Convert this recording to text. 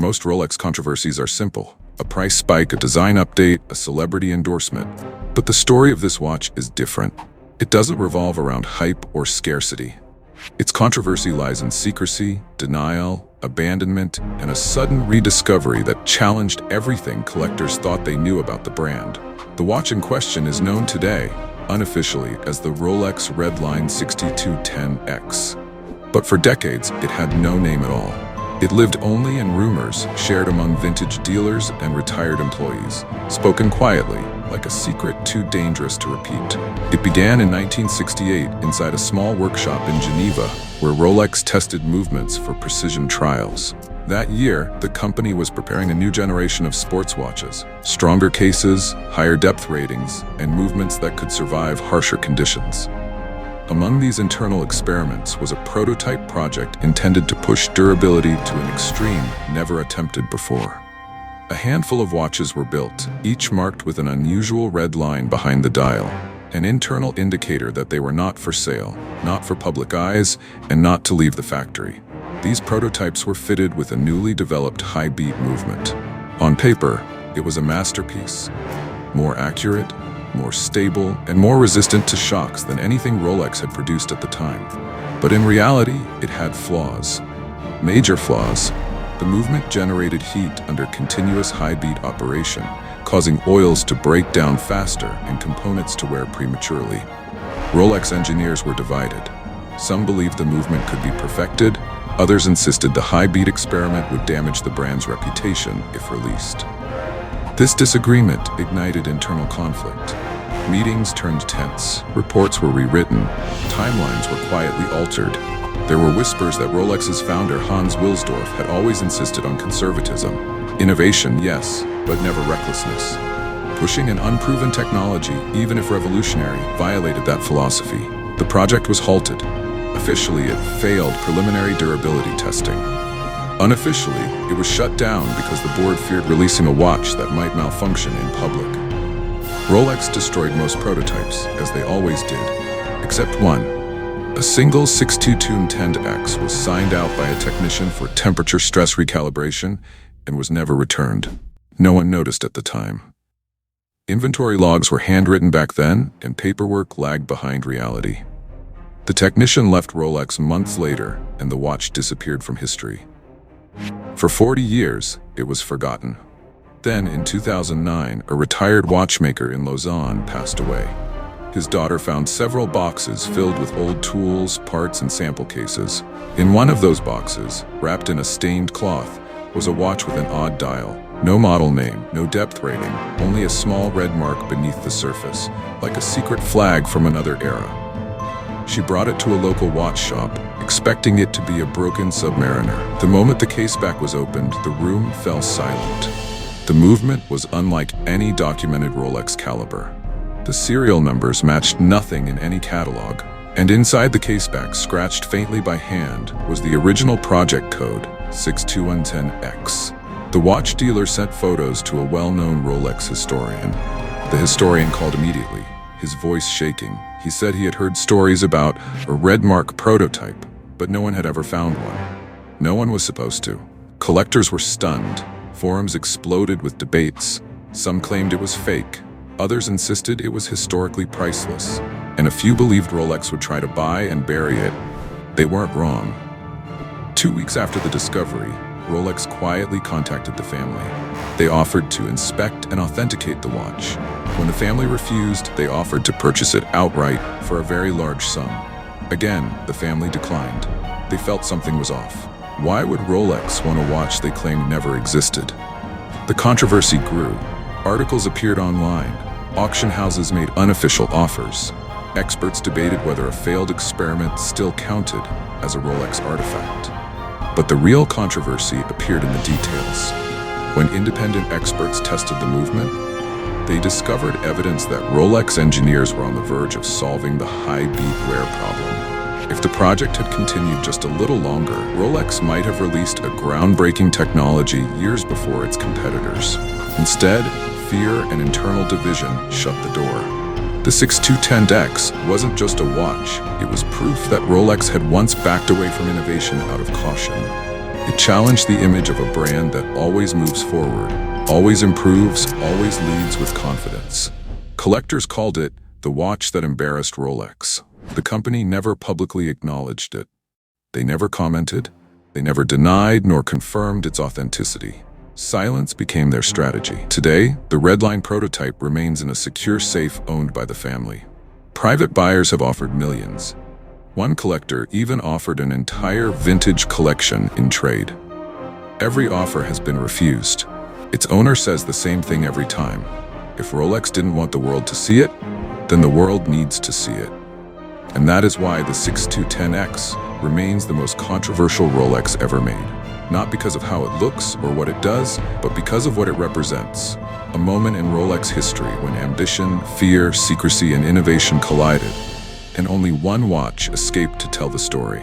Most Rolex controversies are simple: a price spike, a design update, a celebrity endorsement. But the story of this watch is different. It doesn't revolve around hype or scarcity. Its controversy lies in secrecy, denial, abandonment, and a sudden rediscovery that challenged everything collectors thought they knew about the brand. The watch in question is known today, unofficially, as the Rolex Redline 6210X. But for decades, it had no name at all. It lived only in rumors shared among vintage dealers and retired employees, spoken quietly, like a secret too dangerous to repeat. It began in 1968 inside a small workshop in Geneva, where Rolex tested movements for precision trials. That year, the company was preparing a new generation of sports watches: stronger cases, higher depth ratings, and movements that could survive harsher conditions. Among these internal experiments was a prototype project intended to push durability to an extreme never attempted before. A handful of watches were built, each marked with an unusual red line behind the dial, an internal indicator that they were not for sale, not for public eyes, and not to leave the factory. These prototypes were fitted with a newly developed high-beat movement. On paper, it was a masterpiece, more accurate, more stable, and more resistant to shocks than anything Rolex had produced at the time. But in reality, it had flaws. Major flaws. The movement generated heat under continuous high-beat operation, causing oils to break down faster and components to wear prematurely. Rolex engineers were divided. Some believed the movement could be perfected, others insisted the high-beat experiment would damage the brand's reputation if released. This disagreement ignited internal conflict. Meetings turned tense, reports were rewritten, timelines were quietly altered. There were whispers that Rolex's founder Hans Wilsdorf had always insisted on conservatism. Innovation, yes, but never recklessness. Pushing an unproven technology, even if revolutionary, violated that philosophy. The project was halted. Officially, it failed preliminary durability testing. Unofficially, it was shut down because the board feared releasing a watch that might malfunction in public. Rolex destroyed most prototypes, as they always did, except one. A single 6210X was signed out by a technician for temperature stress recalibration and was never returned. No one noticed at the time. Inventory logs were handwritten back then, and paperwork lagged behind reality. The technician left Rolex months later, and the watch disappeared from history. For 40 years, it was forgotten. Then, in 2009, a retired watchmaker in Lausanne passed away. His daughter found several boxes filled with old tools, parts, and sample cases. In one of those boxes, wrapped in a stained cloth, was a watch with an odd dial. No model name, no depth rating, only a small red mark beneath the surface, like a secret flag from another era. She brought it to a local watch shop, expecting it to be a broken Submariner. The moment the caseback was opened, the room fell silent. The movement was unlike any documented Rolex caliber. The serial numbers matched nothing in any catalog, and inside the caseback, scratched faintly by hand, was the original project code, 62110X. The watch dealer sent photos to a well-known Rolex historian. The historian called immediately, his voice shaking. He said he had heard stories about a red mark prototype, but no one had ever found one. No one was supposed to. Collectors were stunned. Forums exploded with debates. Some claimed it was fake. Others insisted it was historically priceless. And a few believed Rolex would try to buy and bury it. They weren't wrong. 2 weeks after the discovery, Rolex quietly contacted the family. They offered to inspect and authenticate the watch. When the family refused, they offered to purchase it outright for a very large sum. Again, the family declined. They felt something was off. Why would Rolex want a watch they claimed never existed? The controversy grew. Articles appeared online. Auction houses made unofficial offers. Experts debated whether a failed experiment still counted as a Rolex artifact. But the real controversy appeared in the details. When independent experts tested the movement, they discovered evidence that Rolex engineers were on the verge of solving the high-beat wear problem. If the project had continued just a little longer, Rolex might have released a groundbreaking technology years before its competitors. Instead, fear and internal division shut the door. The 6210X wasn't just a watch, it was proof that Rolex had once backed away from innovation out of caution. It challenged the image of a brand that always moves forward, always improves, always leads with confidence. Collectors called it the watch that embarrassed Rolex. The company never publicly acknowledged it. They never commented, they never denied nor confirmed its authenticity. Silence became their strategy. Today, the Redline prototype remains in a secure safe owned by the family. Private buyers have offered millions. One collector even offered an entire vintage collection in trade. Every offer has been refused. Its owner says the same thing every time. If Rolex didn't want the world to see it, then the world needs to see it. And that is why the 6210X remains the most controversial Rolex ever made. Not because of how it looks or what it does, but because of what it represents. A moment in Rolex history when ambition, fear, secrecy, and innovation collided, and only one watch escaped to tell the story.